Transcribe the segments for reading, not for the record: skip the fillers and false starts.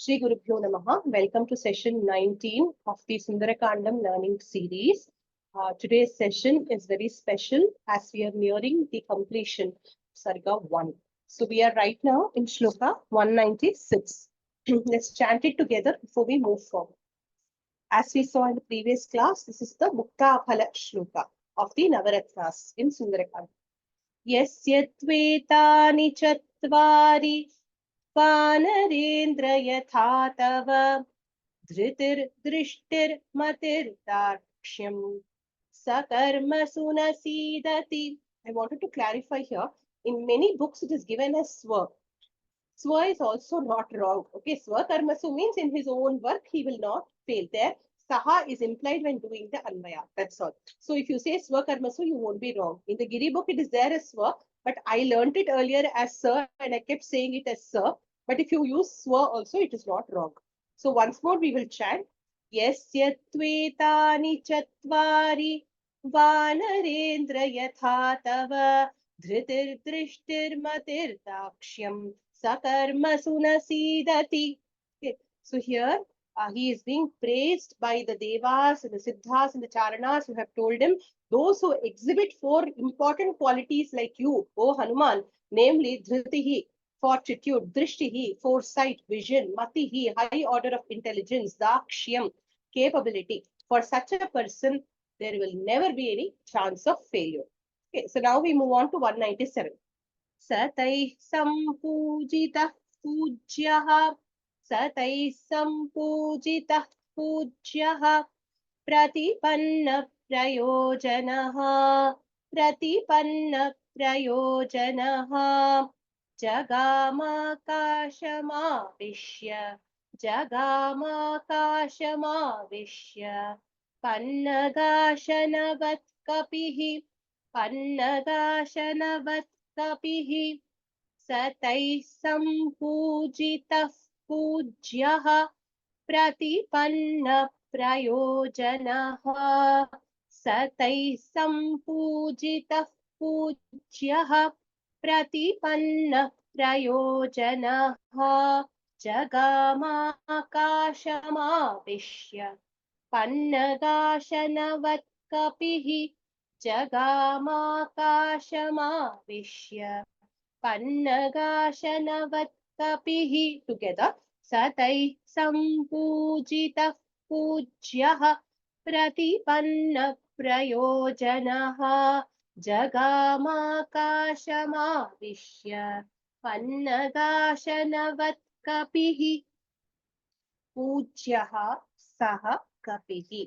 Shri Gurubhyo Namaha. Welcome to session 19 of the Sundarakandam learning series. Today's session is very special as we are nearing the completion of Sarga 1. So we are right now in shloka 196. Let's chant it together before we move forward. As we saw in the previous class, this is the Mukta Phala shloka of the Navaratnas in Sundarakandam. Yasya tvetaani chatvari वानरेन्द्र यथा तव धृतिर्दृष्टिर्मतिर्दाक्ष्यं सकर्मसु न सीदति. I wanted to clarify here. In many books, it is given as swa. Swa is also not wrong. Okay, swa karmasu means in his own work he will not fail. There, saha is implied when doing the anvaya. That's all. So if you say swa karmasu, you won't be wrong. In the Giri book, it is there as swa, but I learnt it earlier as sir and I kept saying it as sir. But if you use swa also, it is not wrong. So once more we will chant. Yasya tvetaani chatvari vanarendra yatha tava dhritir-drishtir-matir-dakshyam sakarmasu na sidati. Okay. So here he is being praised by the devas and the siddhas and the charanas who have told him, those who exhibit four important qualities like you, O Hanuman, namely dhritihi, fortitude, drishtihi, foresight, vision, matihi, high order of intelligence, dakshyam, capability. For such a person, there will never be any chance of failure. Okay, so now we move on to 197. Satai sampujitah pujyah, satai sampujitah pujyah, pratipanna prayojanah, pratipanna prayojanah. Jagamakashamavishya, Jagamakashamavishya, Pannagashanavat kapihi, Pannagashanavat kapihi, Satai sampujitah pujyah, Pratipanna prayojanah, Satai sampujitah pujyah, Pratipanna prayojanah, Jagamakashamavishya, Pannagashanavat kapihi, Jagamakashamavishya, Pannagashanavat kapihi. Together. Satai sampujitah pujyah, Pratipanna prayojanah, Jagamakashamavishya, Pannagashanavat kapihi. Pujyaha saha kapihi.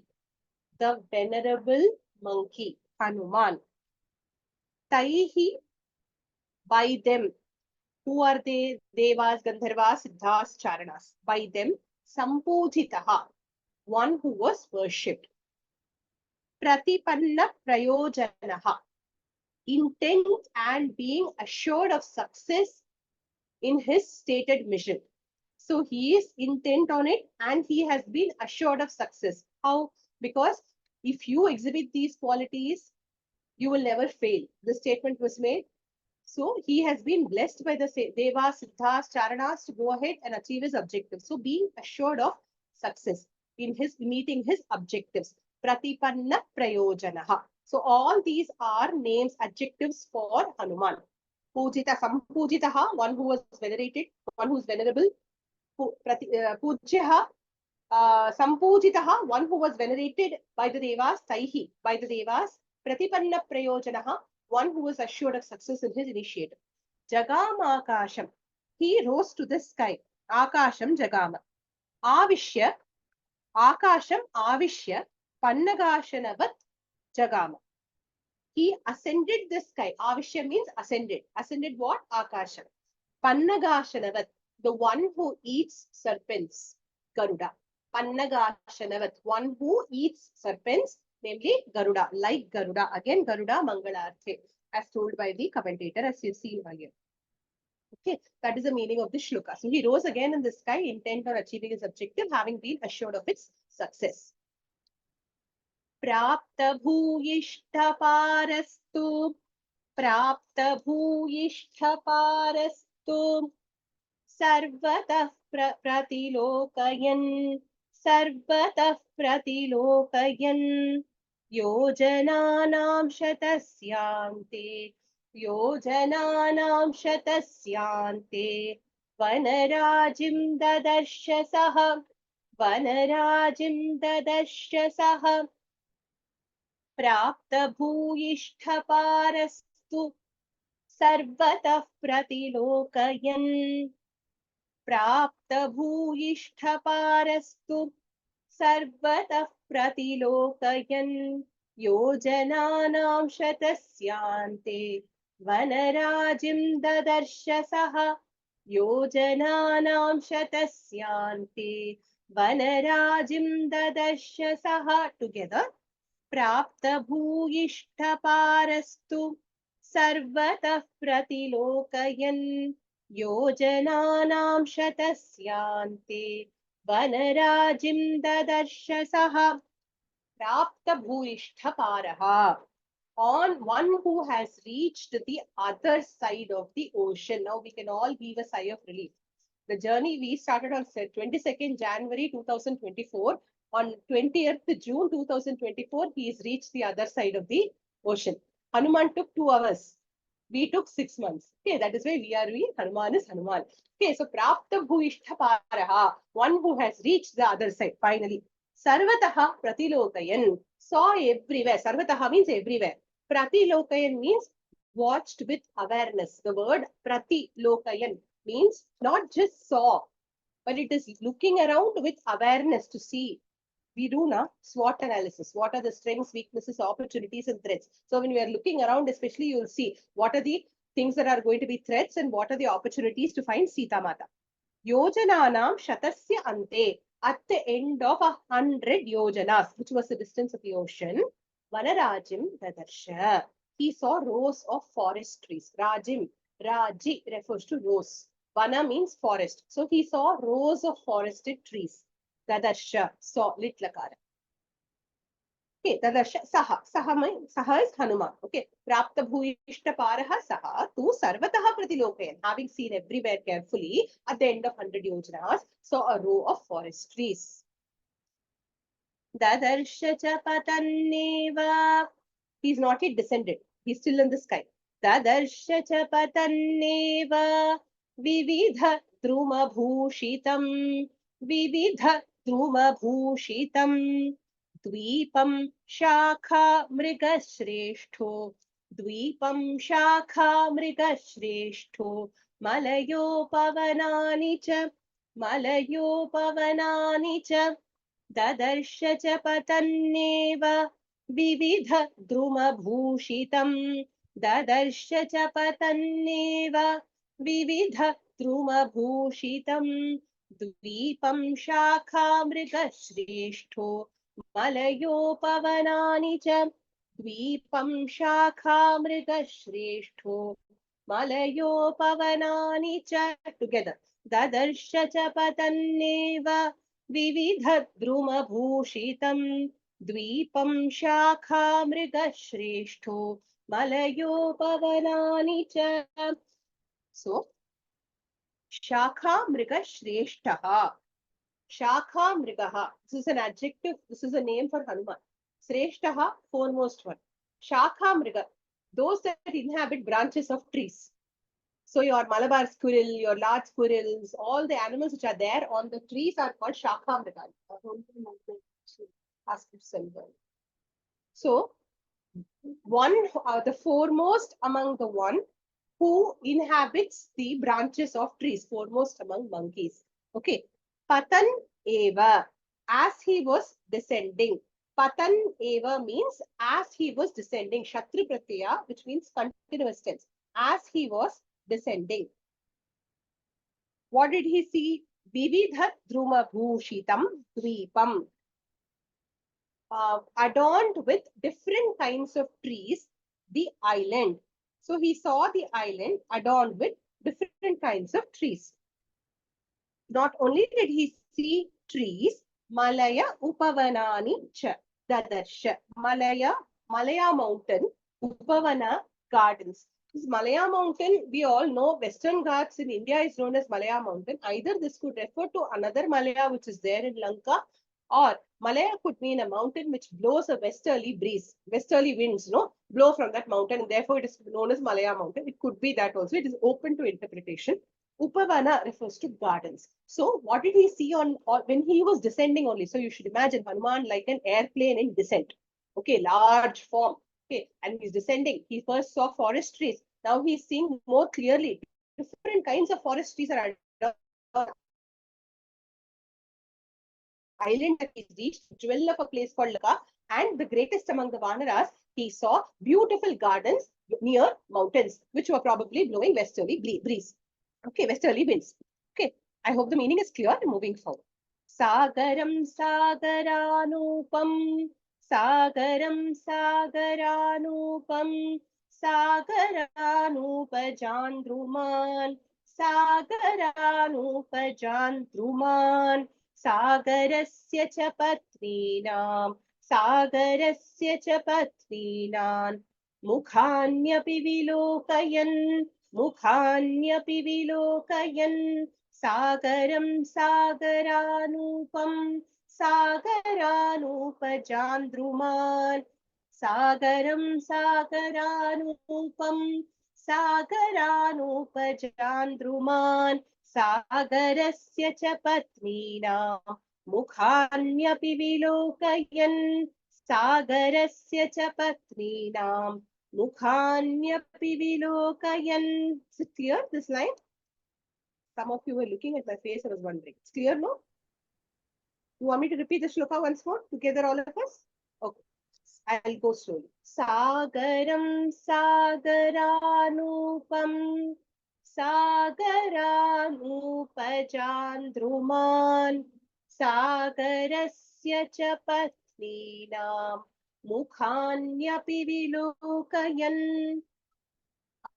The venerable monkey, Hanuman. Taihi, by them. Who are they? Devas, Gandharvas, Siddhas, Charanas. By them, Sampujitaha, one who was worshipped. Pratipanna prayojanaha, intent and being assured of success in his stated mission. So he is intent on it and he has been assured of success. How? Because if you exhibit these qualities, you will never fail. The statement was made. So he has been blessed by the Devas, Siddhas, Charanas to go ahead and achieve his objectives. So being assured of success in his meeting his objectives. Pratipanna prayojanaha. So all these are names, adjectives for Hanuman. Pujita, sampujitaha, one who was venerated, one who is venerable. Pujyaha, sampujitaha, one who was venerated by the Devas, Taihi, by the Devas. Pratipanna prayojanaha, one who was assured of success in his initiative. Jagama Akasham. He rose to the sky. Akasham Jagama. Avishya. Akasham Avishya. Pannagashanavat Jagama. He ascended the sky. Avishya means ascended. Ascended what? Akasham. Pannagashanavat. The one who eats serpents. Garuda. Pannagashanavat. One who eats serpents. Namely Garuda, like Garuda. Again, Garuda Mangalarthe, as told by the commentator, as you've seen earlier. Okay, that is the meaning of the shloka. So he rose again in the sky, intent on achieving his objective, having been assured of its success. Prapta bhuyishtha parastu, Prapta bhuyishtha parastu, सर्वतः प्रतिलोकयन् सर्वतः प्रतिलोकयन् योजनानां शतस्यान्ते योजनानां शतस्यान्ते वनराजिं ददर्श सः वनराजिं ददर्श सः प्राप्तभूयिष्ठपारस्तु सर्वतः प्रतिलोकयन् प्राप्तभूयिष्ठपारस्तु सर्वतः प्रतिलोकयन् योजनानां शतस्यान्ते वनराजिं ददर्श सः योजनानां शतस्यान्ते वनराजिं ददर्श सः टुगेदर प्राप्तभूयिष्ठपारस्तु सर्वतः प्रतिलोकयन् योजनानां शतस्यान्ते वनराजिं ददर्श सः प्राप्तभूयिष्ठपारः on one who has reached the other side of the ocean. Now we can all heave a sigh of relief. The journey we started on 22nd January 2024. On 20th June 2024, he has reached the other side of the ocean. Hanuman took 2 hours. We took 6 months. Okay, that is why we are we. Hanuman is Hanuman. Okay, so Prapta Bhuishta Paraha, one who has reached the other side finally. Sarvataha Pratilokayan, saw everywhere. Sarvataha means everywhere. Pratilokayan means watched with awareness. The word Pratilokayan means not just saw, but it is looking around with awareness to see. We do now SWOT analysis. What are the strengths, weaknesses, opportunities, and threats? So when we are looking around, especially, you'll see what are the things that are going to be threats and what are the opportunities to find Sita Mata. Yojananam shatasya ante. At the end of 100 yojanas, which was the distance of the ocean, Vanarajim dadarsha. He saw rows of forest trees. Rajim, Raji refers to rows. Vana means forest. So he saw rows of forested trees. Dadarsha, saw, lit lakara. Okay, Dadarsha, Saha is Hanuman. Okay, Prapta Bhuishta Paraha Saha, tu Sarvataha Pratilokayan, having seen everywhere carefully at the end of 100 yojanas, saw a row of forest trees. Dadarsha cha patanneva. He's not yet descended. He's still in the sky. Dadarsha cha patanneva vividha druma bhushitam vividha druma bhushitam द्वीपं शाखा मृगश्रेष्ठो द्वीपं शाखा मृगश्रेष्ठो मलयोपवनानि च ददर्श च पतन्नेव विविध द्रुमभूषितं ददर्श च पतन्नेव विविध द्रुमभूषितं द्वीपं शाखा मृगश्रेष्ठो मलयोपवनानि च द्वीपं शाखा मृगश्रेष्ठो मलयोपवनानि च टुगेदर ददर्श च पतन्नेव विविधद्रुमभूषितं द्वीपं शाखा मृगश्रेष्ठो मलयोपवनानि च. So, शाखा मृगश्रेष्ठः. Shakha Mrigaha. This is an adjective. This is a name for Hanuman. Sreshtaha, foremost one. Shakha Mriga. Those that inhabit branches of trees. So your Malabar squirrel, your large squirrels, all the animals which are there on the trees are called Shakha Mriga. So, the foremost among the one who inhabits the branches of trees, foremost among monkeys. Okay. Patan eva, as he was descending. Patan eva means as he was descending. Shatru pratyaya, which means continuous tense. As he was descending. What did he see? Vividha druma bhushitam dvipam. Adorned with different kinds of trees, the island. So he saw the island adorned with different kinds of trees. Not only did he see trees, Malaya Upavanani cha Dadarsha. Malaya mountain, Upavana gardens. This Malaya mountain, we all know Western Ghats in India is known as Malaya mountain. Either this could refer to another Malaya which is there in Lanka, or Malaya could mean a mountain which blows a westerly breeze, westerly winds, no, blow from that mountain, and therefore it is known as Malaya mountain. It could be that also. It is open to interpretation. Upavana refers to gardens. So what did he see on when he was descending only? So you should imagine Hanuman like an airplane in descent. Okay, large form. Okay, and he's descending. He first saw forest trees. Now he's seeing more clearly. Different kinds of forest trees are under island that he's reached, jewel of a place called Laka, and the greatest among the Vanaras, he saw beautiful gardens near mountains, which were probably blowing westerly breeze. Okay, westerly winds. Okay, I hope the meaning is clear. Moving forward. Sagaram Sagaranupam Sagaram Sagaranupam Sagaranupajandruman Sagaranupajandruman Sagarasya cha patrinam Sagarasya cha patrinan Mukhanyapi vilokayan Mukhanyapi vilokayan Sagaram Sagaranupam Sagaranupajandruman Sagaram Sagaranupam Sagaranupajandruman Sagarasya cha patninam Mukhanyapi vilokayan Sagarasya cha patninam Mukhanyapi vilokayan. Is it clear, this line? Some of you were looking at my face. I was wondering. It's clear, no? You want me to repeat the shloka once more together, all of us? Okay. I'll go slowly. Sagaram Sagaranupam Sagaranupajandruman Sagarasya cha patninam Mukhanyapi vilokayan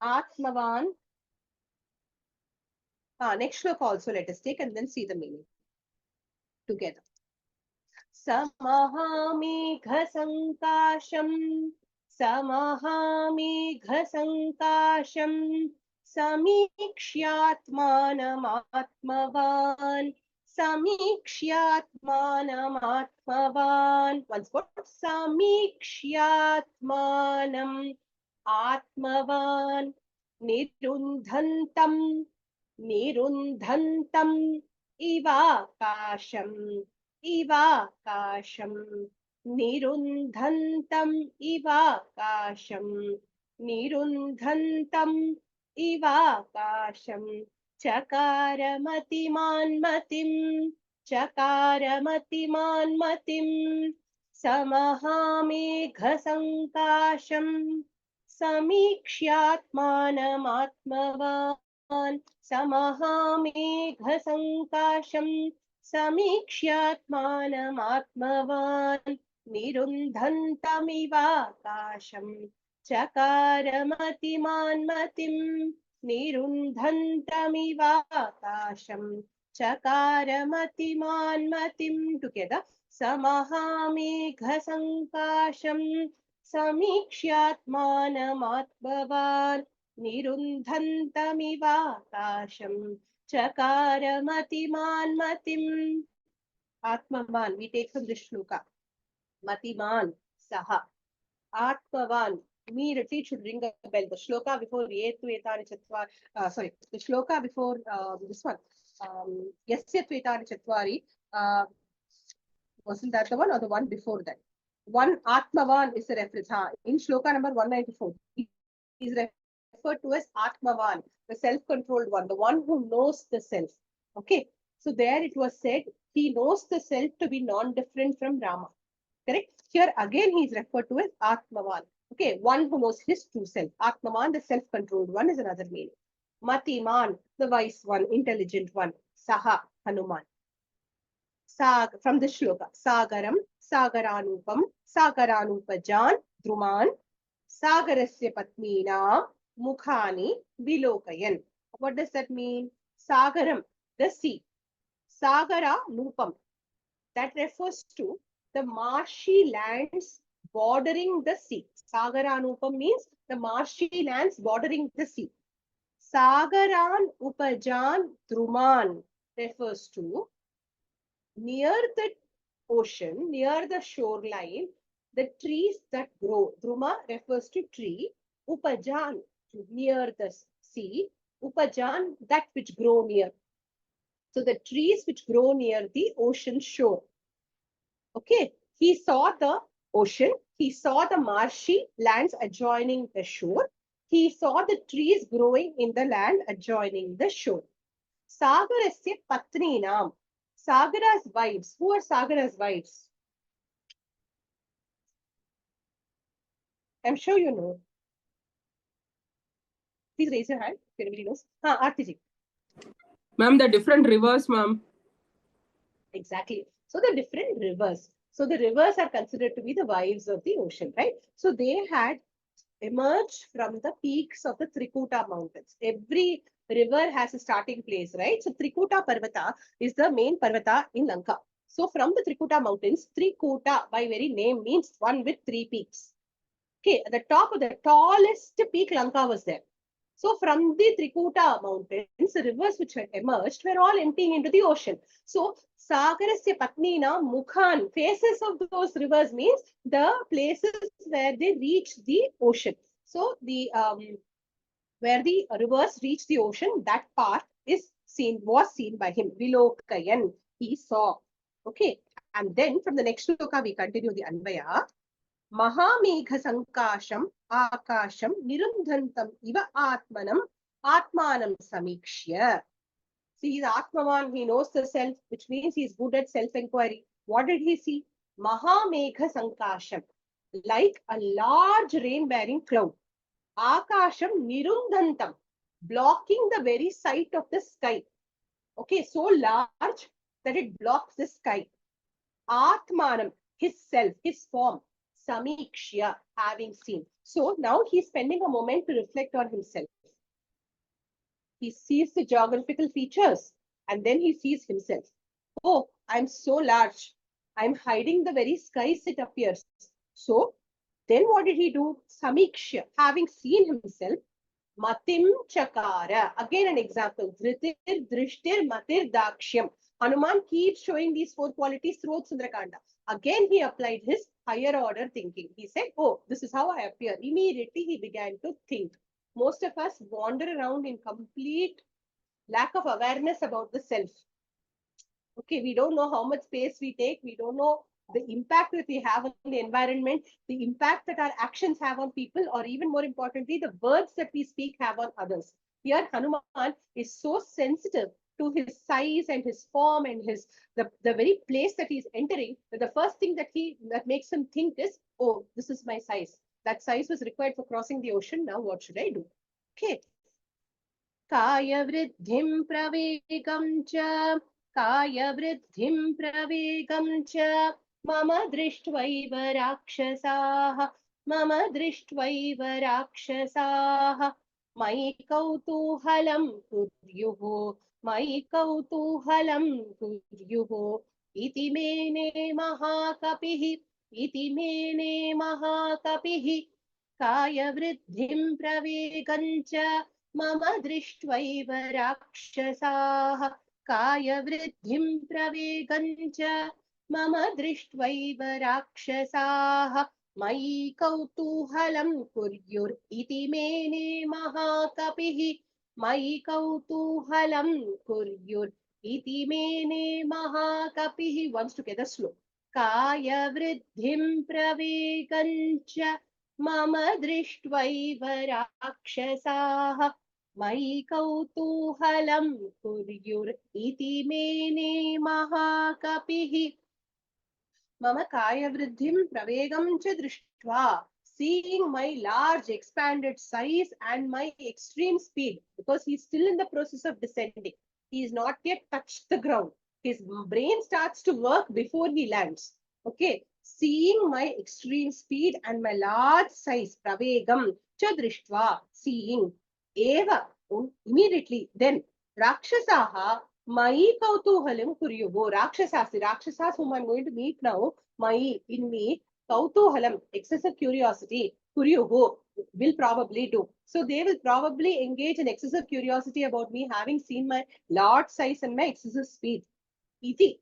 Atmavan. Next shloka also let us take and then see the meaning together. Samahameghasankasham Samahameghasankasham Samikshyatmanamatmavan Samikshyatmanamatmavan. Once more. Samikshyatmanam Atmavan Nirundhantam Nirundhantam Ivakasham Ivakasham Nirundhantam Ivakasham Nirundhantam Ivakasham Chakaramatiman matim Chakaramatiman matim Samahameghasankasham Samikshyatmanamatmavan Samahameghasankasham Samikshyatmanamatmavan Nirundhantamivakasham Chakaramatiman matim Nirundhantamivakasham Chakaramatiman matim. Together. Samahameghasankasham Samikshyatmanamatmavan Nirundhantamivakasham Chakaramatiman matim. Atmavan, we take from this shloka. Matiman, Saha. Atmavan, immediately should ring a bell. The shloka before Yetvetani Chatvari, the shloka before this one. Yasya Tvetani Chatvari, wasn't that the one or the one before that? One Atmavan is a reference. In shloka number 194, he is referred to as Atmavan, the self-controlled one, the one who knows the self. Okay. So there it was said, he knows the self to be non-different from Rama. Correct? Here again he is referred to as Atmavan. Okay, one who knows his true self. Atmavan, the self-controlled one, is another meaning. Matiman, the wise one, intelligent one. Saha, Hanuman. From the shloka. Sagaram, Sagaranupam, Sagaranupajan, Druman, Sagarasya Patmina, Mukhani, Vilokayan. What does that mean? Sagaram, the sea. Sagara Nupam. That refers to the marshy lands bordering the sea. Sagaranupam means the marshy lands bordering the sea. Sagaran upajan druman refers to near the ocean, near the shoreline, the trees that grow. Druma refers to tree. Upajan, near the sea. Upajan, that which grow near. So the trees which grow near the ocean shore. Okay, he saw the ocean. He saw the marshy lands adjoining the shore. He saw the trees growing in the land adjoining the shore. Sagarasya patninam. Sagara's wives. Who are Sagara's wives? I'm sure you know. Please raise your hand if anybody knows. Artiji. Ma'am, the different rivers, ma'am. Exactly. So the different rivers. So the rivers are considered to be the wives of the ocean, right? So they had emerged from the peaks of the Trikuta mountains. Every river has a starting place, right? So Trikuta Parvata is the main Parvata in Lanka. So from the Trikuta mountains, Trikuta by very name means one with three peaks. Okay, at the top of the tallest peak Lanka was there. So from the Trikuta mountains, the rivers which had emerged were all emptying into the ocean. So Sagarasya Patnina Mukhan, faces of those rivers means the places where they reach the ocean. So the where the rivers reach the ocean, that part was seen by him. Vilokayan, he saw. Okay, and then from the next shloka we continue the Anvaya. Mahamegha Sankasham Akasham Nirundhantam Iva Atmanam Atmanam Samikshya. See, he's Atmavan, he knows the self, which means he's good at self-inquiry. What did he see? Mahamegha Sankasham, like a large rain-bearing cloud. Akasham Nirundhantam, blocking the very sight of the sky. Okay, so large that it blocks the sky. Atmanam, his self, his form. Samikshya, having seen. So now he's spending a moment to reflect on himself. He sees the geographical features and then he sees himself. Oh, I'm so large. I'm hiding the very skies, it appears. So then what did he do? Samikshya, having seen himself, Matim Chakara. Again an example. Dhritir, Drishtir, Matir, Dakshyam. Hanuman keeps showing these four qualities throughout Sundarakanda. Again, he applied his higher order thinking. He said, oh, this is how I appear. Immediately, he began to think. Most of us wander around in complete lack of awareness about the self. Okay, we don't know how much space we take. We don't know the impact that we have on the environment, the impact that our actions have on people, or even more importantly, the words that we speak have on others. Here, Hanuman is so sensitive to his size and his form and the very place that he's entering, that the first thing that makes him think is, oh, this is my size. That size was required for crossing the ocean. Now what should I do? Okay. Kaya vridhim pravegam cha कायवृद्धिं प्रवेगं च मम दृष्ट्वैव राक्षसाः मयि कौतूहलं कुर्युः इति मेने महाकपिः कायवृद्धिं प्रवेगं च मम दृष्ट्वैव राक्षसाः कायवृद्धिं प्रवेगं च मम दृष्ट्वैव राक्षसाः मयि कौतूहलं कुर्युरिति मेने महाकपिः once together slow कायवृद्धिं प्रवेगं च मम दृष्ट्वैव राक्षसाः मयि कौतूहलं कुर्युरिति मेने महाकपिः मम कायवृद्धिं प्रवेगं च दृष्ट्वा seeing my large expanded size and my extreme speed, because he's still in the process of descending. He is not yet touched the ground. His brain starts to work before he lands. Okay, seeing my extreme speed and my large size, pravegam cha drishtva, seeing, eva, immediately, then rakshasaha mai kautuhalam kuryuvo. Rakshasas whom I'm going to meet now, mai, in me, kautuhalam, excessive curiosity, Kuryuhu will probably do. So they will probably engage in excessive curiosity about me having seen my large size and my excessive speed. Iti.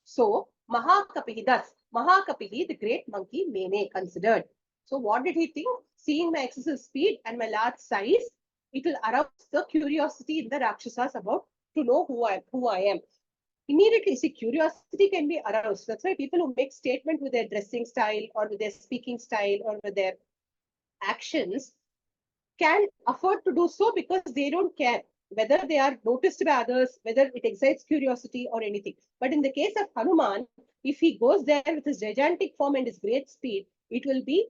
So Mahakapihi, thus Mahakapihi, the great monkey, Mene, considered. So what did he think? Seeing my excessive speed and my large size, it will arouse the curiosity in the Rakshasas about to know who I am. Immediately, see, curiosity can be aroused. That's why people who make statement with their dressing style or with their speaking style or with their actions can afford to do so because they don't care whether they are noticed by others, whether it excites curiosity or anything. But in the case of Hanuman, if he goes there with his gigantic form and his great speed, it will be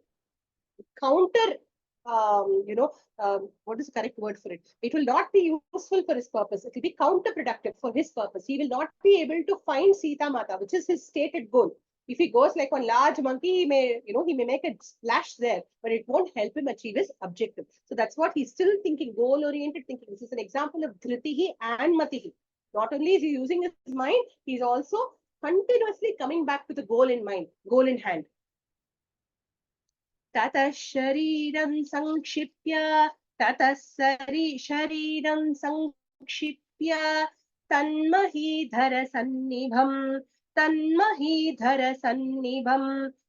counter, what is the correct word for it? It will not be useful for his purpose. It will be counterproductive for his purpose. He will not be able to find Sita Mata, which is his stated goal. If he goes like one large monkey, he may make a splash there, but it won't help him achieve his objective. So that's what he's still thinking, goal-oriented thinking. This is an example of Dhritihi and Matihi. Not only is he using his mind, he's also continuously coming back with a goal in mind, goal in hand. ततः शरीरं संक्षिप्य ततः शरीरं संक्षिप्य तन्महीधर सन्निभं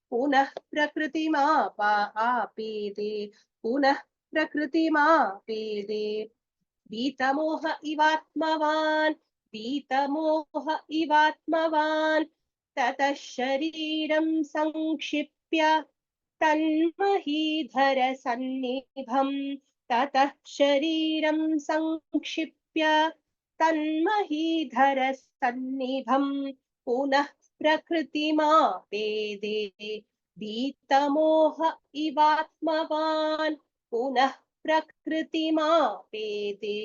पुनः प्रकृतिमापेदे वीतमोह इवात्मवान् ततः शरीरं संक्षिप्य तन्महीधर सन्निभं ततः शरीरं संक्षिप्य तन्महीधर सन्निभं पुनः प्रकृतिमापेदे वीतमोह इवात्मवान् पुनः प्रकृतिमापेदे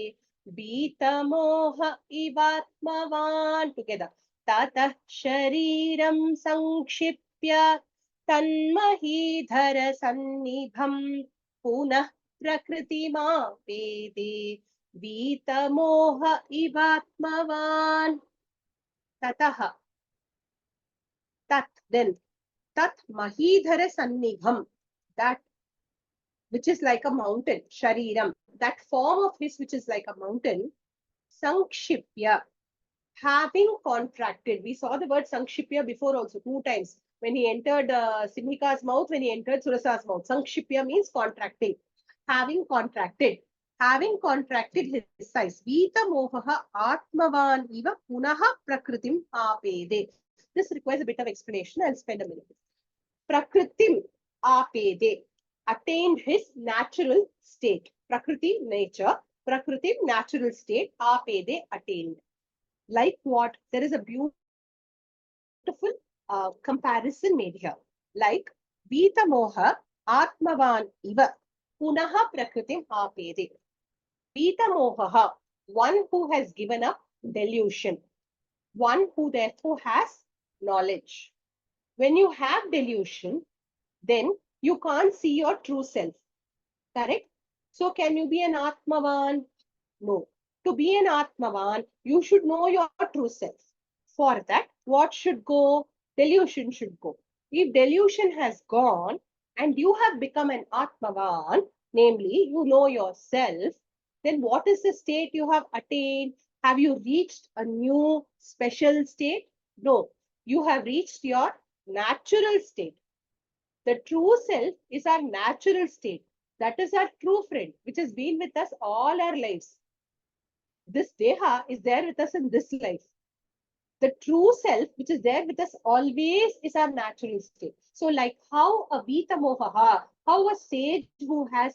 वीतमोह इवात्मवान् टुगेदर ततः शरीरं संक्षिप्य तन्महीधर सन्निभं पुनः प्रकृतिमापेदे वीतमोह इवात्मवान् ततः then tat mahidhara sannibham, that which is like a mountain, shariram, that form of his which is like a mountain, sankshipya, having contracted. We saw the word sankshipya before also 2 times. When he entered Simhika's mouth, when he entered Surasa's mouth. Sankshipya means contracting. Having contracted his size. Vita mohaha atmavan iva punaha prakritim apede. This requires a bit of explanation. I'll spend a minute. Prakritim apede, attained his natural state. Prakriti, nature. Prakritim, natural state. Apede, attained. Like what? There is a beautiful comparison made here. Like Vita Moha Atmavan Iva Punaha Prakritim Apede. Vita Moha, one who has given up delusion, one who therefore has knowledge. When you have delusion, then you can't see your true self. Correct? So can you be an Atmavan? No. To be an Atmavan, you should know your true self. For that, what should go? Delusion should go. If delusion has gone and you have become an Atmavan, namely, you know yourself, then what is the state you have attained? Have you reached a new special state? No. You have reached your natural state. The true self is our natural state. That is our true friend, which has been with us all our lives. This Deha is there with us in this life. The true self, which is there with us always, is our natural state. So like how a Vita Mohaha, how a sage who has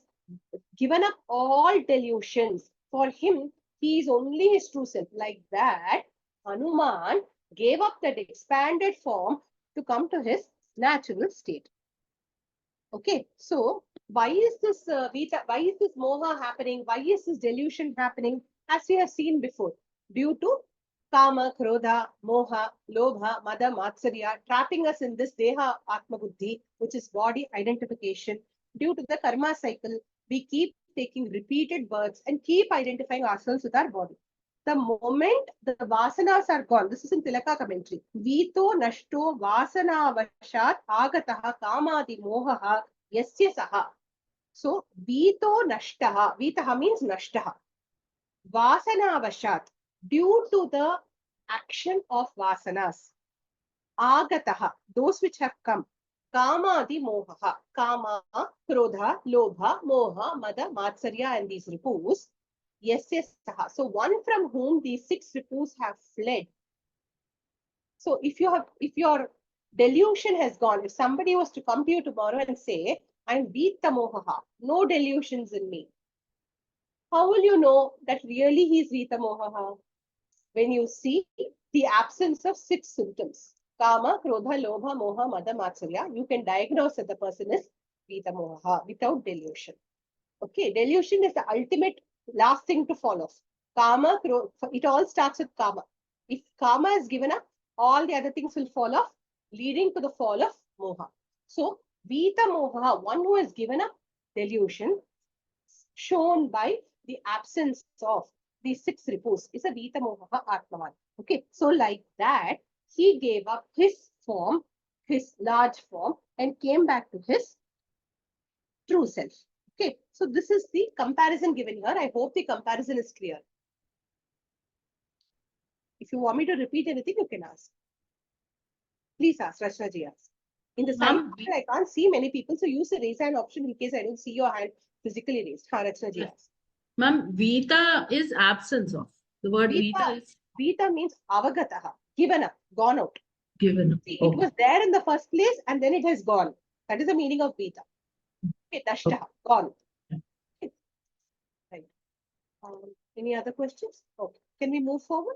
given up all delusions, for him, he is only his true self. Like that, Hanuman gave up that expanded form to come to his natural state. Okay, so why is this why is this moha happening? Why is this delusion happening? As we have seen before, due to kama, krodha, moha, lobha, mada, matsarya, trapping us in this deha atma buddhi, which is body identification. Due to the karma cycle, we keep taking repeated births and keep identifying ourselves with our body. The moment the vasanas are gone, this is in Tilaka commentary, Vito nashto vasana vashat agataha kamadi mohaha Yasya saha. So, Vito nashtaha. Vitaha means nashtaha. Vasana vashat. Due to the action of vasanas. Agataha. Those which have come. Kamadi mohaha. Kama, krodha, lobha, moha, mada, matsarya, and these ripus. Yasya saha. So, one from whom these 6 ripus have fled. So, if your delusion has gone, if somebody was to come to you tomorrow and say, I'm Vita Mohaha, no delusions in me, how will you know that really he's Vita Mohaha? When you see the absence of 6 symptoms, Kama, Krodha, Lobha, Moha, Mada, Matsarya, you can diagnose that the person is Vita Mohaha without delusion. Okay, delusion is the ultimate last thing to fall off. Kama, it all starts with Kama. If Kama is given up, all the other things will fall off, leading to the fall of Moha. So, Vita Moha, one who has given up delusion, shown by the absence of these 6 ripus, is a Vita Moha Atmavan. Okay, so like that, he gave up his form, his large form, and came back to his true self. Okay, so this is the comparison given here. I hope the comparison is clear. If you want me to repeat anything, you can ask. Please ask, Rachna ji ask. In the side, I can't see many people, so use the raise hand option in case I don't see your hand physically raised. Ha, Rachna ji ask. Ma'am, Vita is absence of. The word Vita is... Vita means avagataha, given up, gone out. Given up. See, it was there in the first place and then it has gone. That is the meaning of Vita. Okay, Dashtaha, gone. Okay. Right. Any other questions? Okay. Can we move forward?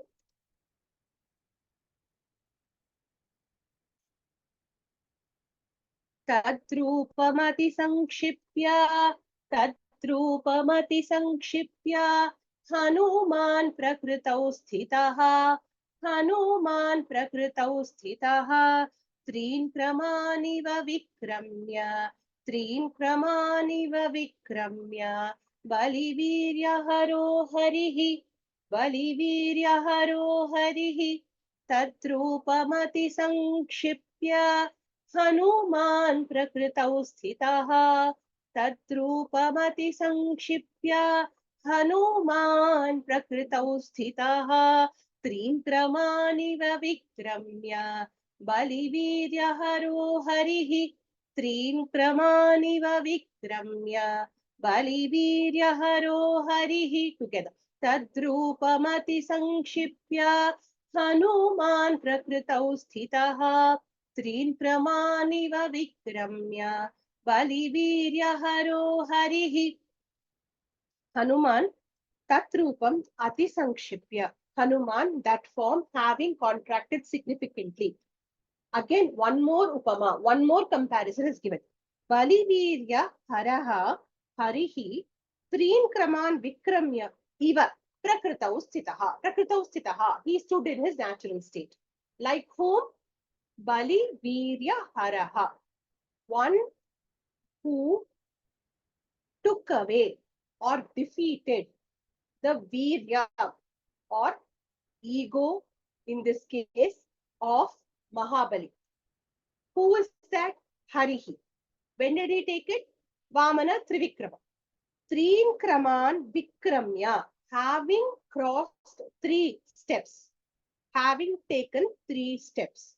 Tatrupamati sankshipya, tatrupamati sankshipya, Hanuman prakritau sthitaha, Hanuman prakritau sthitaha, Trin kramaniva vikramya, Trin kramaniva vikramya, Balivirya haro harihi, Balivirya haro harihi, Tatrupamati sankshipya, Hanuman prakritau sthitaha, tatrupamati sankshipya, Hanuman prakritau sthitaha, Trin kramaniva vikramya, Balivirya haro harihi, Trin kramaniva vikramya, Balivirya haro harihi. Together. Tadrupamati sankshipya, Hanuman prakritau sthitaha, Trin kramaniva vikramya, Balivirya haro harihi. Hanuman, tatrupam ati sankshipya. Hanuman, that form having contracted significantly. Again, one more upama, one more comparison is given. Balivirya haraha harihi, Trin kraman vikramya, iva prakritau sthitaha. Prakritau sthitaha, he stood in his natural state. Like whom? Bali Virya Haraha, one who took away or defeated the Virya or ego, in this case, of Mahabali. Who is that? Harihi. When did he take it? Vamana Trivikrama. Trin Kraman Vikramya, having crossed 3 steps, having taken 3 steps.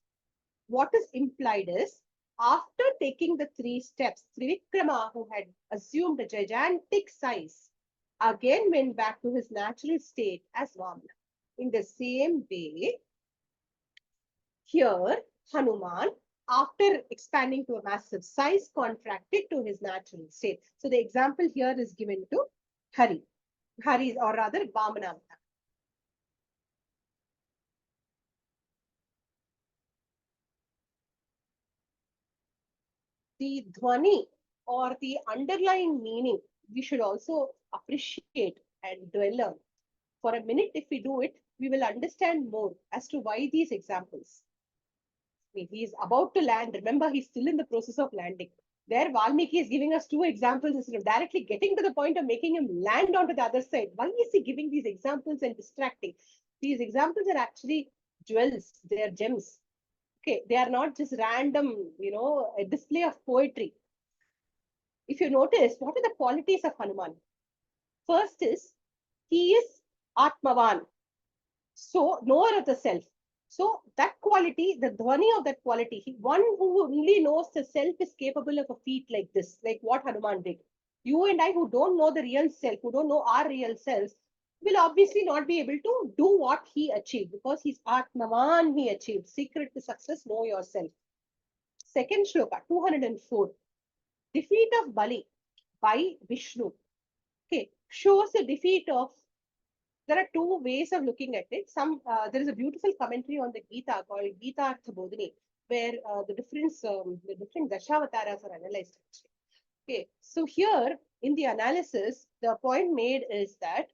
What is implied is, after taking the 3 steps, Trivikrama, who had assumed a gigantic size, again went back to his natural state as Vamana. In the same way, here Hanuman, after expanding to a massive size, contracted to his natural state. So the example here is given to Hari. Hari, or rather Vamana. The dhwani or the underlying meaning, we should also appreciate and dwell on. For a minute, if we do it, we will understand more as to why these examples. He is about to land. Remember, he's still in the process of landing. There, Valmiki is giving us 2 examples instead of directly getting to the point of making him land onto the other side. Why is he giving these examples and distracting? These examples are actually jewels. They are gems. Okay, they are not just random, a display of poetry. if you notice, what are the qualities of Hanuman? First is, he is Atmavan. So, knower of the self. So, that quality, the dhwani of that quality, one who only knows the self is capable of a feat like this, like what Hanuman did. You and I, who don't know the real self, who don't know our real selves, will obviously not be able to do what he achieved, because he's Atmavan, he achieved. Secret to success, know yourself. Second shloka, 204. Defeat of Bali by Vishnu. Okay, shows the defeat of. There are two ways of looking at it. There is a beautiful commentary on the Gita called Gita Artha Bodhini, where the different Dashavataras are analyzed. Okay, so here in the analysis, the point made is that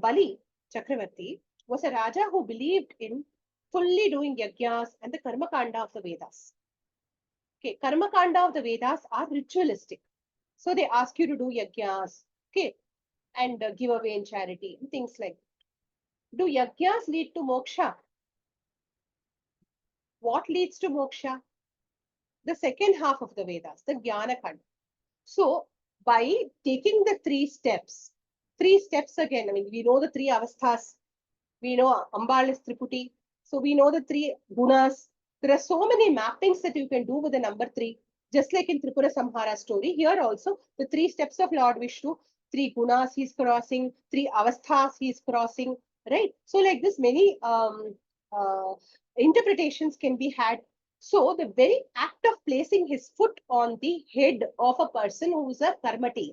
Bali Chakravarti was a Raja who believed in fully doing yajnas and the karma kanda of the Vedas. Okay, karma kanda of the Vedas are ritualistic. So they ask you to do yajnas, okay, and give away in charity, and things like that. Do yajnas lead to moksha? What leads to moksha? The second half of the Vedas, the Jnana Kanda. So by taking the three steps again, I mean, we know the three avasthas, we know Ambal is Triputi, so we know the three gunas. There are so many mappings that you can do with the number 3. Just like in Tripura Samhara story, here also the 3 steps of Lord Vishnu, 3 gunas he is crossing, 3 avasthas he is crossing, right? So like this, many interpretations can be had. So the very act of placing his foot on the head of a person who is a karmati,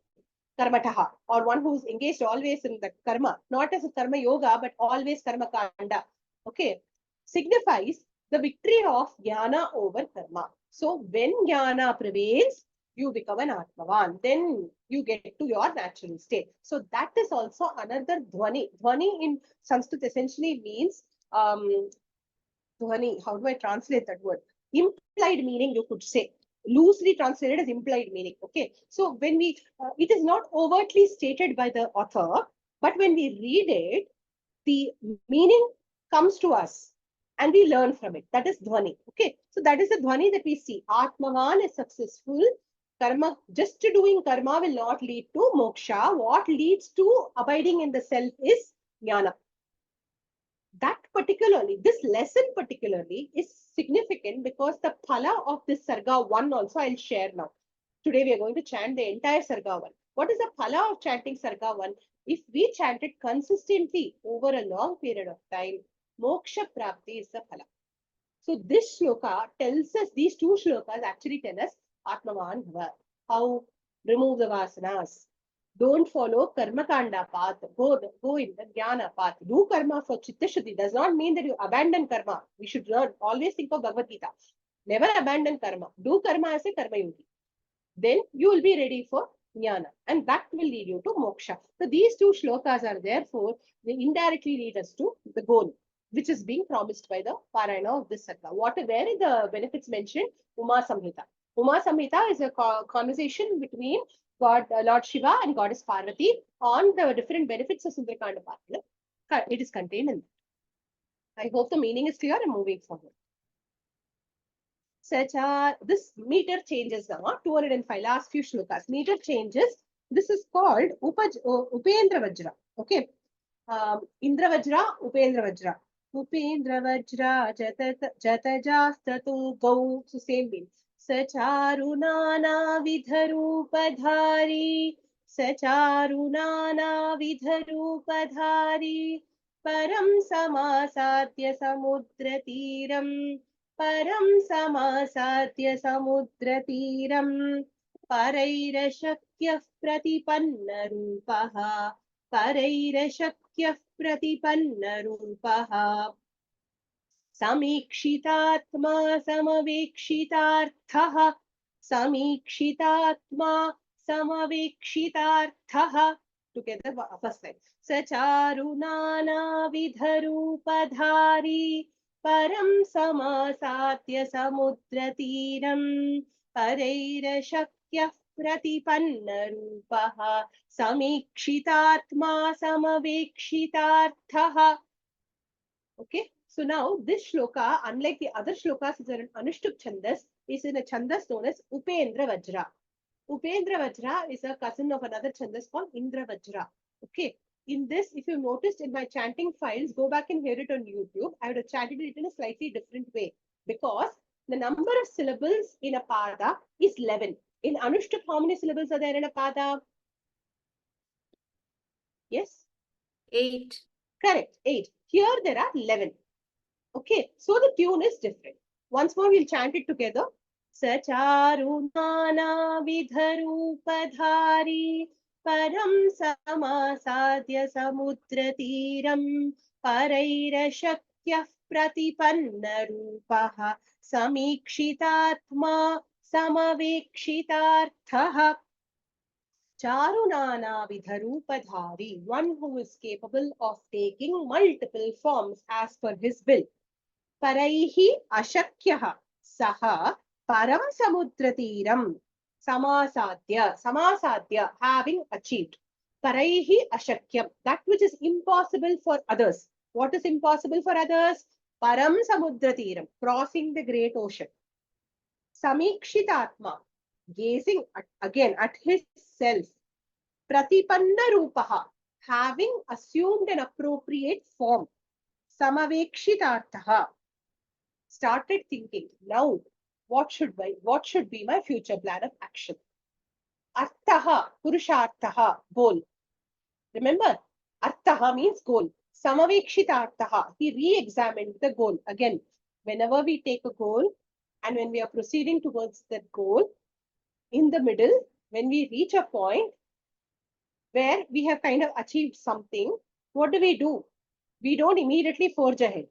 karmataha, or one who is engaged always in the karma, not as a karma yoga, but always karma kanda, okay, signifies the victory of jnana over karma. So when jnana prevails, you become an atmavan, then you get to your natural state. So that is also another dhwani. Dhwani in Sanskrit essentially means dhwani. How do I translate that word? Implied meaning, you could say. Loosely translated as implied meaning. Okay. So when we, it is not overtly stated by the author, but when we read it, the meaning comes to us and we learn from it. That is dhwani. Okay. So that is the dhwani that we see. Atmavan is successful. Karma, just doing karma will not lead to moksha. What leads to abiding in the self is jnana. That particularly, this lesson particularly is significant because the phala of this Sarga 1 also I'll share now. Today we are going to chant the entire Sarga 1. What is the phala of chanting Sarga 1? If we chant it consistently over a long period of time, moksha prapti is the phala. So this shloka tells us, these two shlokas actually tell us Atmavan Bhava. How remove the vasanas. Don't follow karma kanda path. Go in the jnana path. Do karma for chitta shuddhi. Does not mean that you abandon karma. We should always think of Bhagavad Gita. Never abandon karma. Do karma as a karma yogi. Then you will be ready for jnana. And that will lead you to moksha. So these two shlokas are therefore, they indirectly lead us to the goal, which is being promised by the Parayana of this Sarga. Where are the benefits mentioned? Uma Samhita. Uma Samhita is a conversation between God, Lord Shiva and Goddess Parvati on the different benefits of Sundarakandam Sarga. It is contained in that. I hope the meaning is clear and moving forward. This meter changes now, 205, last few shlokas. Meter changes. This is called Upendra Vajra. Okay. Indra Vajra, Upendra Vajra. Upendra Vajra, Jatajastatu Gau. So same means. Sacharunana vidharupadhari. Sacharunana vidharupadhari. Param samasadya samudra tiram. Param samasadya samudra tiram. Parairashakyah pratipanna rupaha. Parairashakyah pratipanna rupaha. Samikshitatma samavekshitarthaha. Samikshitatma samavekshitarthaha. Together, first line. Sacharunana vidharupadhari. Param samasatya samudra tiram. Parairashakyah pratipanna rupaha. Samikshitatma samavekshitarthaha. Okay. So now this shloka, unlike the other shlokas, is an Anushtup Chandas, is in a Chandas known as Upendra Vajra. Upendra Vajra is a cousin of another Chandas called Indra Vajra. Okay. In this, if you noticed in my chanting files, go back and hear it on YouTube. I would have chanted it in a slightly different way because the number of syllables in a pada is 11. In Anushtup, how many syllables are there in a pada? Yes? 8. Correct. 8. Here there are 11. Okay. So the tune is different. Once more, we'll chant it together. Sacharu nana vidharupadhari param samasadya samudra tiram parairashakyah pratipanna rupaha samikshitatma samavekshitarthaha. Charunana vidharupadhari, one who is capable of taking multiple forms as per his will. Paraihi ashakyaha saha param samudratiram samasadya, having achieved. Paraihi ashakyam, that which is impossible for others. What is impossible for others? Param samudratiram, crossing the great ocean. Samikshitatma, gazing again at his self. Pratipanna rupaha, having assumed an appropriate form. Samavekshitarthaha, started thinking, now what should be my future plan of action? Arthaha, purusharthaha, goal. Remember, arthaha means goal. Samavekshitarthaha, he re-examined the goal. Again, whenever we take a goal and when we are proceeding towards that goal, in the middle, when we reach a point where we have kind of achieved something, what do? We don't immediately forge ahead.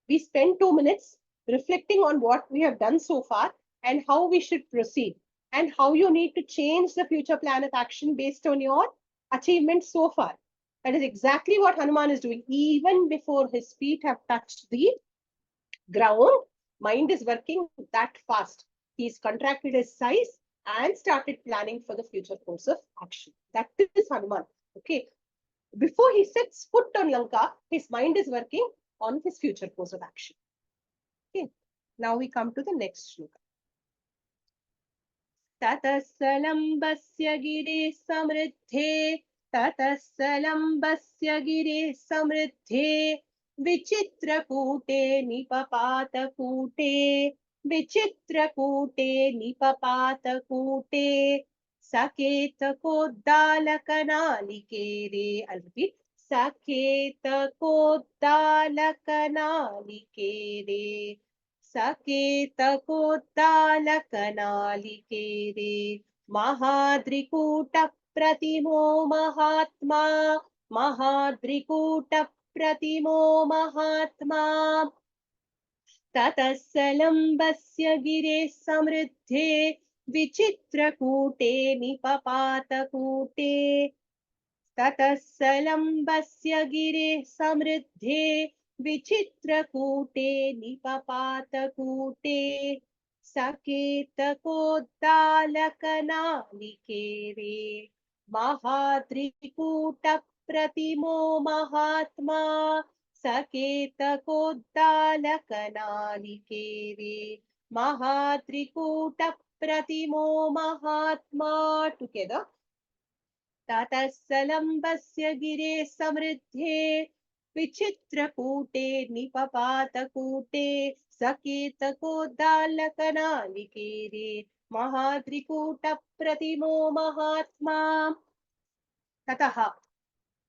We spend 2 minutes reflecting on what we have done so far and how we should proceed and how you need to change the future plan of action based on your achievements so far. That is exactly what Hanuman is doing. Even before his feet have touched the ground, mind is working that fast. He's contracted his size and started planning for the future course of action. That is Hanuman. Okay. Before he sets foot on Lanka, his mind is working on his future course of action. Okay. Now we come to the next shloka. Tatasalambasya gire samriddhe, tatasalambasya gire samriddhe, vichitrakute nipapatakute, vichitrakute nipapatakute, saketakoddalakanalike. I'll repeat. Saketakoddalakanalike. Saketakoddalakanalike. Mahadrikuta pratimo mahatma. Mahadrikuta pratimo mahatma. Tatasalambasya gire samriddhe, vichitrakute nipapatakute. Tatasalambasya gire samriddhe, vichitrakute nipapatakute. Saketakoddalakanalike. Mahadrikuta pratimo mahatma. Saketakoddalakanalike. Mahadrikuta pratimo mahatma. Together. Tatasalambasya gire samriddhe, vichitrakute nipapatakute, saketakoddalakanalike. Mahadrikuta pratimo mahatma. Tataha.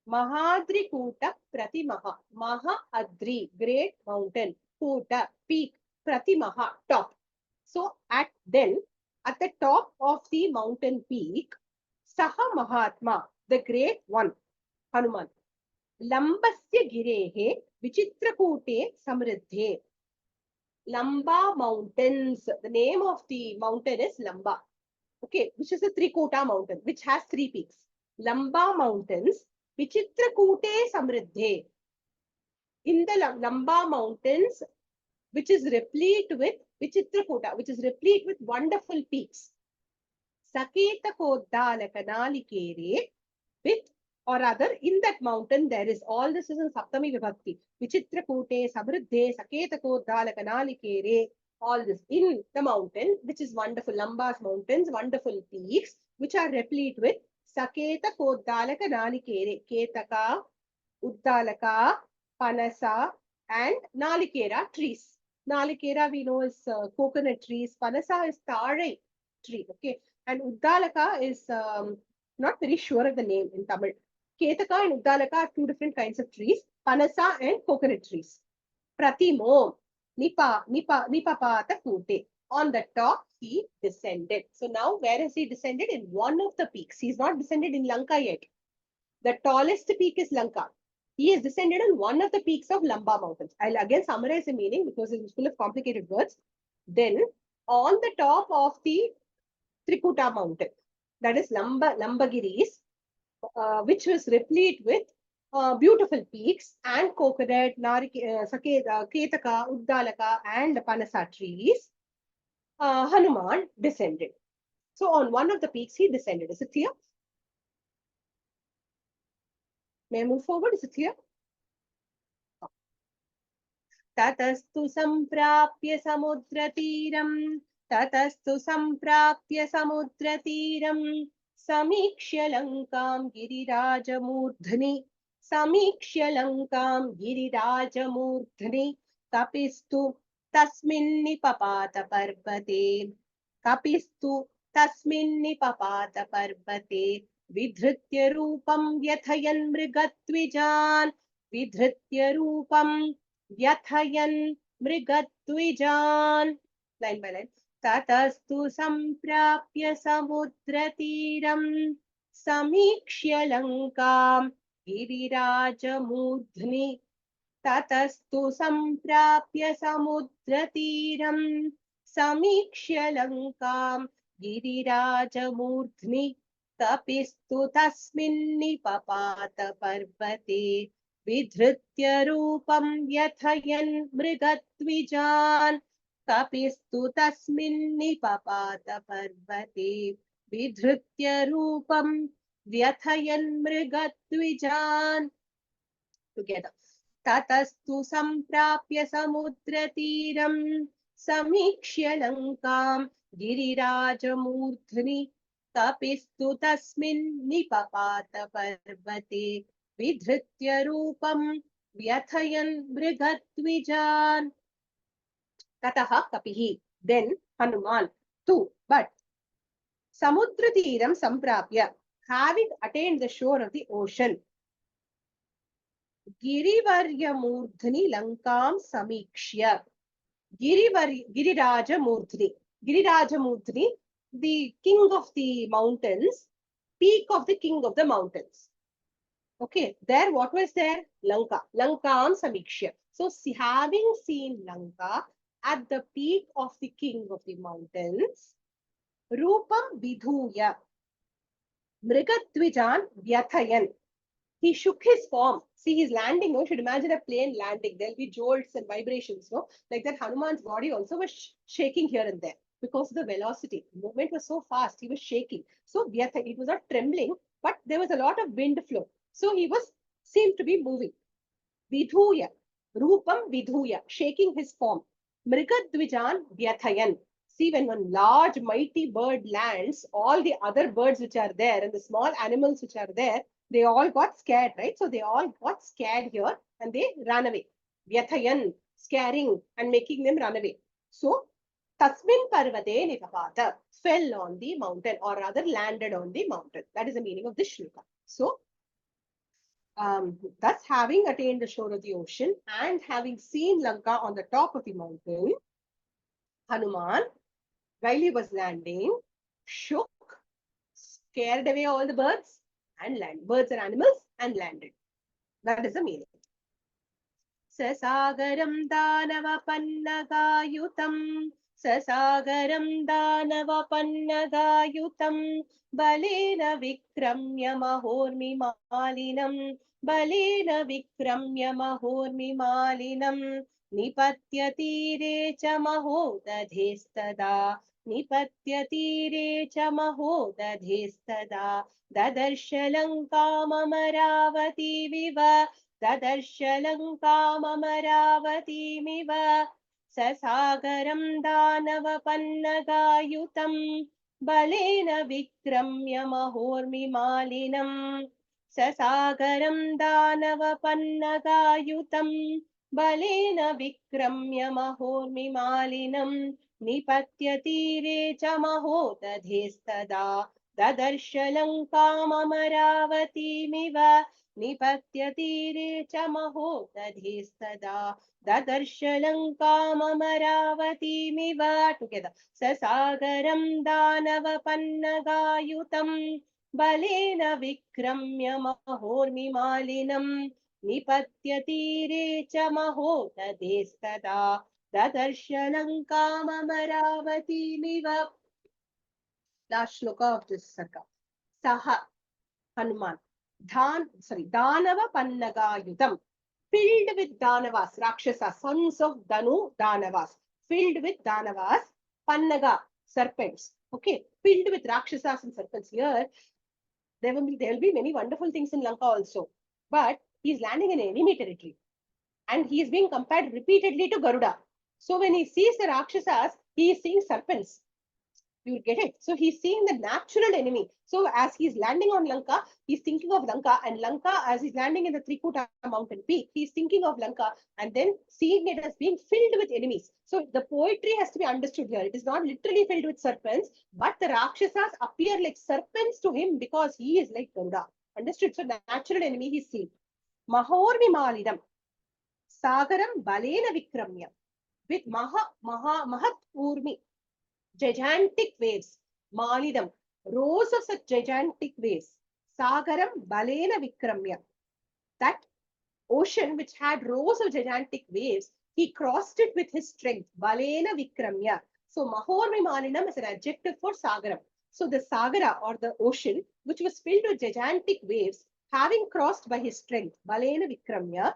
Mahadrikuta pratimaha. Mahadri, great mountain. Kuta, peak. Pratimaha, top. So at the top of the mountain peak, Saha Mahatma, the great one, Hanuman. Lambasya girehe vichitrakute samriddhe. Lamba mountains. The name of the mountain is Lamba. Okay, which is a Trikota mountain, which has 3 peaks. Lamba mountains, vichitrakute samriddhe. In the Lamba mountains, which is replete with Vichitrakota, which is replete with wonderful peaks. Saketakoddalakanalike, with or rather in that mountain there is, all this is in Saptami Vibhakti. Vichitrakute samriddhe saketakoddalakanalike. all this in the mountain, which is wonderful, Lamba's mountains, wonderful peaks, which are replete with Saketa Kodalaka Nalikere, Ketaka, Uddalaka, Panasa, and Nalikera trees. Nalikera we know is coconut trees. Panasa is Tarai tree. Okay. And Uddalaka is not very sure of the name in Tamil. Ketaka and Uddalaka are two different kinds of trees. Panasa and coconut trees. Pratimo, Nipapata Kute. On the top, he descended. So now where has he descended? In one of the peaks. He's not descended in Lanka yet. The tallest peak is Lanka. He has descended on one of the peaks of Lamba mountains. I'll again summarize the meaning because it's full of complicated words. Then on the top of the Trikuta mountain, that is Lambagiris, which was replete with beautiful peaks and coconut, Ketaka, Uddalaka, and Panasa trees, Hanuman descended. So on one of the peaks, he descended. Is it clear? May I move forward? Is it clear? ततस्तु सम्प्राप्य समुद्रतीरं समीक्ष्य लङ्कां गिरिराजमूर्ध्नि कपिस्तु तस्मिन्निपपात पर्वते विधृत्य रूपं व्यथयन् मृगद्विजान् व्यथयन् मृगद्विजान्. Line by line. ततस्तु सम्प्राप्य समुद्रतीरं समीक्ष्य लङ्कां गिरिराजमूर्ध्नि ततस्तु सम्प्राप्य समुद्रतीरं समीक्ष्य लङ्कां गिरिराजमूर्ध्नि कपिस्तु तस्मिन्निपपात पर्वते विधृत्य रूपं व्यथयन् मृगद्विजान् कपिस्तु तस्मिन्निपपात पर्वते विधृत्य रूपं व्यथयन् मृगद्विजान्. Together. ततस्तु सम्प्राप्य समुद्रतीरं समीक्ष्य लङ्कां गिरिराजमूर्ध्नि कपिस्तु तस्मिन्निपपात पर्वते विधृत्य रूपं व्यथयन् मृगद्विजान्. ततः कपिः, then Hanuman, too, but Samudratiram Samprapya, having attained the shore of the ocean, Girivaryamurdhani Lankam Samikshya, Girirajamurdhani, the king of the mountains, peak of the king of the mountains. Okay, there what was there? Lanka, Lankam Samikshya. So having seen Lanka at the peak of the king of the mountains, Rupam Vidhuya, Mrigadvijan Vyathayan. He shook his form. See, he's landing. No? You should imagine a plane landing. There'll be jolts and vibrations. No? Like that, Hanuman's body also was shaking here and there because of the velocity. The movement was so fast. He was shaking. So, it was not trembling, but there was a lot of wind flow. So, he seemed to be moving. Vidhuya, Rupam Vidhuya, shaking his form. Mrigadvijan Vyathayan. See, when one large, mighty bird lands, all the other birds which are there and the small animals which are there, they all got scared, right? So they all got scared here and they ran away. Vyathayan, scaring and making them run away. So, Tasmin Parvate Nipapata, fell on the mountain or rather landed on the mountain. That is the meaning of this shloka. So, thus having attained the shore of the ocean and having seen Lanka on the top of the mountain, Hanuman, while he was landing, shook, scared away all the birds and birds and animals and landed. That is the meaning. Sasagaram Danava Pannagayutam Sasagaram Danava Pannagayutam Balena Vikramya Mahormi Malinam Balena Vikramya Mahormi Malinam Nipatya Tire cha Mahodadhestada Nipatya Tire cha Mahodadhestada Dadarsha Lankam Amaravati Viva Dadarsha Lankam Amaravati Miva ससागरं दानवपन्नगायुतं बलेन विक्रम्य महोर्मिमालिनं ससागरं दानवपन्नगायुतं बलेन विक्रम्य महोर्मिमालिनं निपत्य तीरे च महोदधेस्तदा ददर्श लङ्काममरावतीमिव निपत्य तीरे च महोदधेस्तदा ददर्श लङ्काममरावतीमिव together ससागरं दानवपन्नगायुतं बलेन विक्रम्य महोर्मिमालिनं निपत्य तीरे च महोदधेस्तदा ददर्श लङ्काममरावतीमिव. Last shloka of this sarga. Saha Hanuman Danava Pannagayutam, filled with Danavas, Rakshasa, sons of Danu, Danavas, filled with Danavas, Pannaga, serpents. Okay, filled with Rakshasas and serpents. Here, there will be many wonderful things in Lanka also. But he is landing in enemy territory. And he is being compared repeatedly to Garuda. So when he sees the Rakshasas, he is seeing serpents. You get it? So he's seeing the natural enemy. So as he's landing on Lanka, he's thinking of Lanka, and Lanka, as he's landing in the Trikuta mountain peak, he's thinking of Lanka and then seeing it as being filled with enemies. So the poetry has to be understood here. It is not literally filled with serpents, but the Rakshasas appear like serpents to him because he is like Garuda. Understood? So the natural enemy he's seeing. Mahormi Malidam, Sagaram Balena Vikramya, with Mahat Urmi, gigantic waves, Malidam, rows of such gigantic waves, Sagaram Balena Vikramya. That ocean which had rows of gigantic waves, he crossed it with his strength, Balena Vikramya. So Mahormi Malinam is an adjective for Sagaram. So the Sagara or the ocean, which was filled with gigantic waves, having crossed by his strength, Balena Vikramya,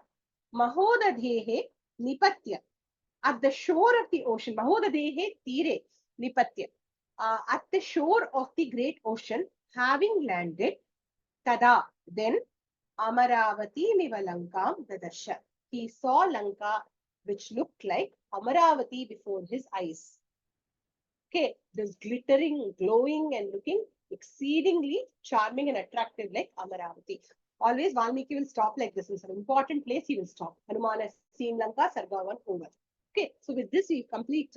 Mahodadhehe Nipatya. At the shore of the ocean, Mahodadhehe Tire Nipatya. At the shore of the great ocean, having landed, Tada, then Amaravati Mivalankam Dadarsha. He saw Lanka, which looked like Amaravati before his eyes. Okay, this glittering, glowing, and looking exceedingly charming and attractive like Amaravati. Always Valmiki will stop like this. In some important place, he will stop. Hanuman has seen Lanka, Sarga 1 over. Okay, so with this, we complete